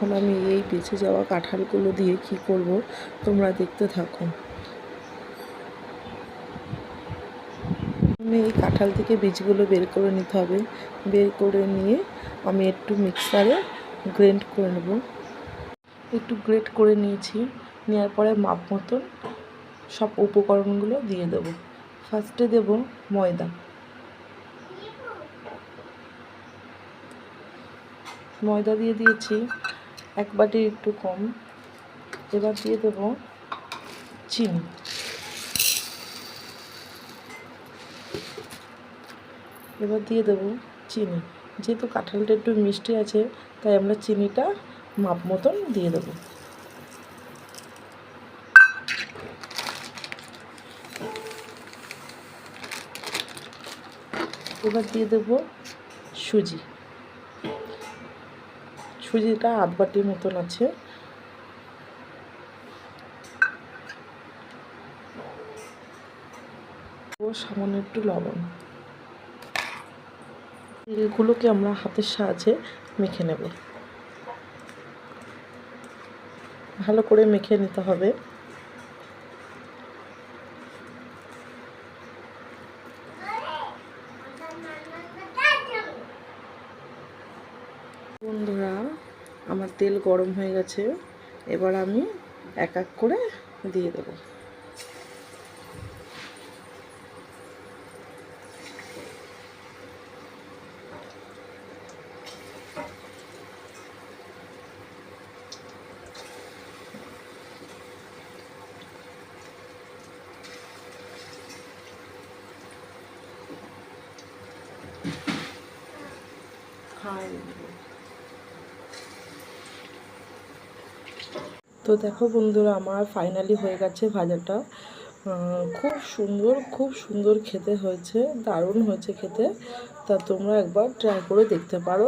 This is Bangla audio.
এখন আমি এই বেঁচে যাওয়া কাঁঠালগুলো দিয়ে কি করব তোমরা দেখতে থাকো। আমি এই কাঁঠাল থেকে বীজগুলো বের করে নিতে হবে। বের করে নিয়ে আমি একটু মিক্সারে গ্রেন্ড করে নেব। একটু গ্রেট করে নিয়েছি। নেওয়ার পরে মাপ মতন সব উপকরণগুলো দিয়ে দেব। ফার্স্টে দেব ময়দা। ময়দা দিয়ে দিয়েছি 1 বাটির একটু কম। এবার দিয়ে দেব চিনি। এবার দিয়ে দেবো চিনি। যেহেতু কাঁঠালটা একটু মিষ্টি আছে তাই আমরা চিনিটা মাপ মতন দিয়ে দেবো। এবার দিয়ে দেবো সুজি। সুজিটা 1/2 বাটির মতন আছে। ও সামান্য একটু লবণ। এগুলোকে আমরা হাতের সাহায্যে মেখে নেব। ভালো করে মেখে নিতে হবে। বন্ধুরা, আমার তেল গরম হয়ে গেছে। এবার আমি এক এক করে দিয়ে দেব। তো দেখো বন্ধুরা, আমার ফাইনালি হয়ে গেছে ভাজাটা। খুব সুন্দর খেতে হয়েছে, দারুণ হয়েছে খেতে। তা তোমরা একবার ট্রাই করে দেখতে পারো।